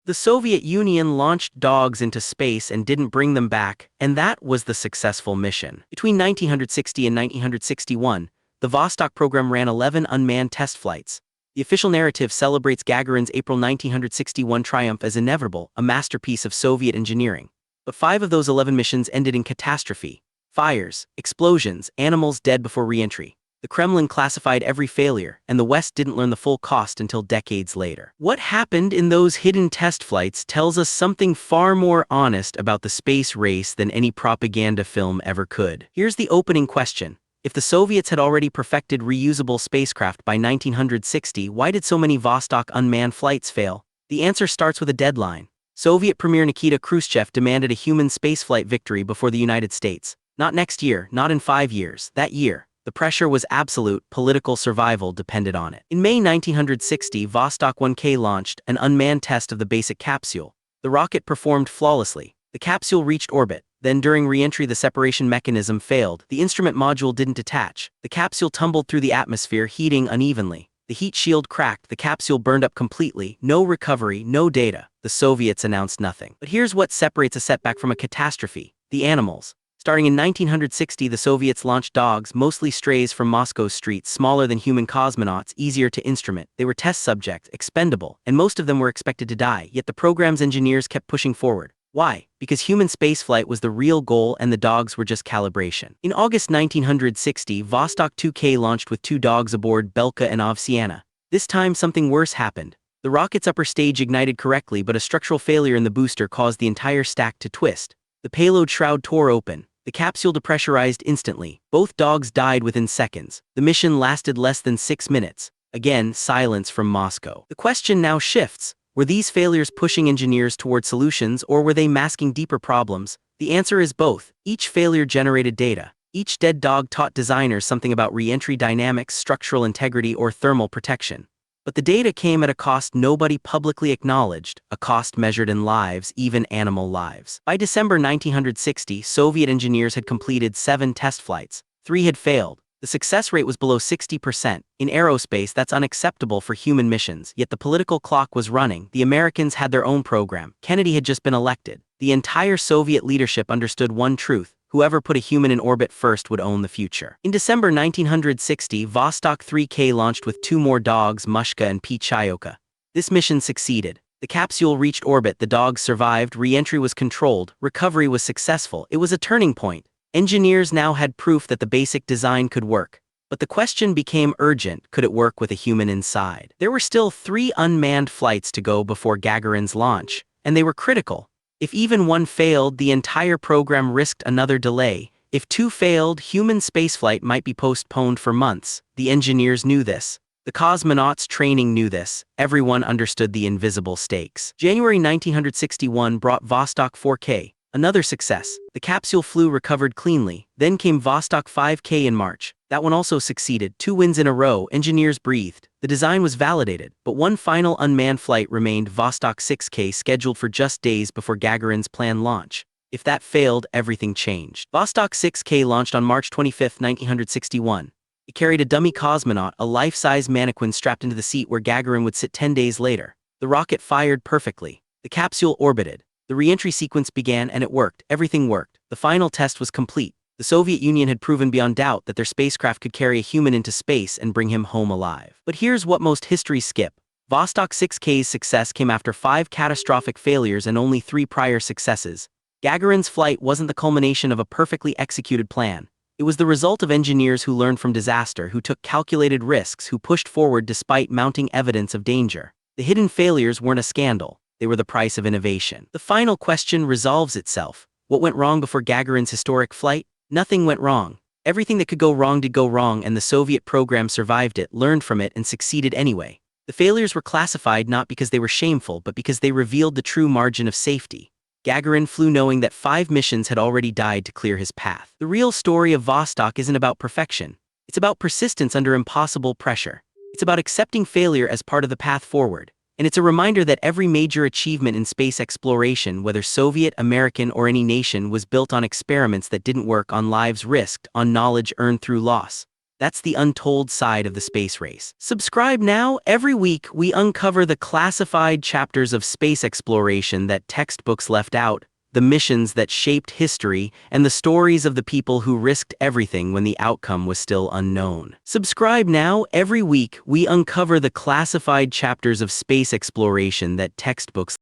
The Soviet Union launched dogs into space and didn't bring them back, and that was the successful mission. Between 1960 and 1961, the Vostok program ran 11 unmanned test flights. The official narrative celebrates Gagarin's April 1961 triumph as inevitable, a masterpiece of Soviet engineering. But 5 of those 11 missions ended in catastrophe. Fires, explosions, animals dead before re-entry. The Kremlin classified every failure, and the West didn't learn the full cost until decades later. What happened in those hidden test flights tells us something far more honest about the space race than any propaganda film ever could. Here's the opening question. If the Soviets had already perfected reusable spacecraft by 1960, why did so many Vostok unmanned flights fail? The answer starts with a deadline. Soviet Premier Nikita Khrushchev demanded a human spaceflight victory before the United States. Not next year, not in 5 years, that year. The pressure was absolute, political survival depended on it. In May 1960, Vostok 1K launched an unmanned test of the basic capsule. The rocket performed flawlessly. The capsule reached orbit. Then during re-entry the separation mechanism failed. The instrument module didn't detach. The capsule tumbled through the atmosphere, heating unevenly. The heat shield cracked, the capsule burned up completely, no recovery, no data. The Soviets announced nothing. But here's what separates a setback from a catastrophe: the animals. Starting in 1960, the Soviets launched dogs, mostly strays from Moscow's streets, smaller than human cosmonauts, easier to instrument. They were test subjects, expendable, and most of them were expected to die, yet the program's engineers kept pushing forward. Why? Because human spaceflight was the real goal and the dogs were just calibration. In August 1960, Vostok 2K launched with 2 dogs aboard, Belka and Ovsiana. This time something worse happened. The rocket's upper stage ignited correctly, but a structural failure in the booster caused the entire stack to twist. The payload shroud tore open. The capsule depressurized instantly. Both dogs died within seconds. The mission lasted less than 6 minutes. Again, silence from Moscow. The question now shifts. Were these failures pushing engineers toward solutions, or were they masking deeper problems? The answer is both. Each failure generated data. Each dead dog taught designers something about re-entry dynamics, structural integrity, or thermal protection. But the data came at a cost nobody publicly acknowledged, a cost measured in lives, even animal lives. By December 1960, Soviet engineers had completed 7 test flights. 3 had failed. The success rate was below 60%. In aerospace, that's unacceptable for human missions, yet the political clock was running. The Americans had their own program. Kennedy had just been elected. The entire Soviet leadership understood one truth: whoever put a human in orbit first would own the future. In December 1960, Vostok 3K launched with 2 more dogs, Mushka and Pichayoka. This mission succeeded. The capsule reached orbit, the dogs survived, re-entry was controlled, recovery was successful. It was a turning point. Engineers now had proof that the basic design could work. But the question became urgent: could it work with a human inside? There were still 3 unmanned flights to go before Gagarin's launch, and they were critical. If even one failed, the entire program risked another delay. If 2 failed, human spaceflight might be postponed for months. The engineers knew this. The cosmonauts training knew this. Everyone understood the invisible stakes. January 1961 brought Vostok 4K, another success. The capsule flew, recovered cleanly. Then came Vostok 5K in March. That one also succeeded. 2 wins in a row. Engineers breathed. The design was validated. But one final unmanned flight remained: Vostok 6K, scheduled for just days before Gagarin's planned launch. If that failed, everything changed. Vostok 6K launched on March 25, 1961. It carried a dummy cosmonaut, a life-size mannequin strapped into the seat where Gagarin would sit 10 days later. The rocket fired perfectly. The capsule orbited. The re-entry sequence began, and it worked. Everything worked. The final test was complete. The Soviet Union had proven beyond doubt that their spacecraft could carry a human into space and bring him home alive. But here's what most histories skip. Vostok 6K's success came after 5 catastrophic failures and only 3 prior successes. Gagarin's flight wasn't the culmination of a perfectly executed plan. It was the result of engineers who learned from disaster, who took calculated risks, who pushed forward despite mounting evidence of danger. The hidden failures weren't a scandal. They were the price of innovation. The final question resolves itself. What went wrong before Gagarin's historic flight? Nothing went wrong. Everything that could go wrong did go wrong, and the Soviet program survived it, learned from it, and succeeded anyway. The failures were classified not because they were shameful, but because they revealed the true margin of safety. Gagarin flew knowing that 5 missions had already died to clear his path. The real story of Vostok isn't about perfection. It's about persistence under impossible pressure. It's about accepting failure as part of the path forward. And it's a reminder that every major achievement in space exploration, whether Soviet, American, or any nation, was built on experiments that didn't work, on lives risked, on knowledge earned through loss. That's the untold side of the space race. Subscribe now. Every week, we uncover the classified chapters of space exploration that textbooks left out, the missions that shaped history, and the stories of the people who risked everything when the outcome was still unknown. Subscribe now. Every week, we uncover the classified chapters of space exploration that textbooks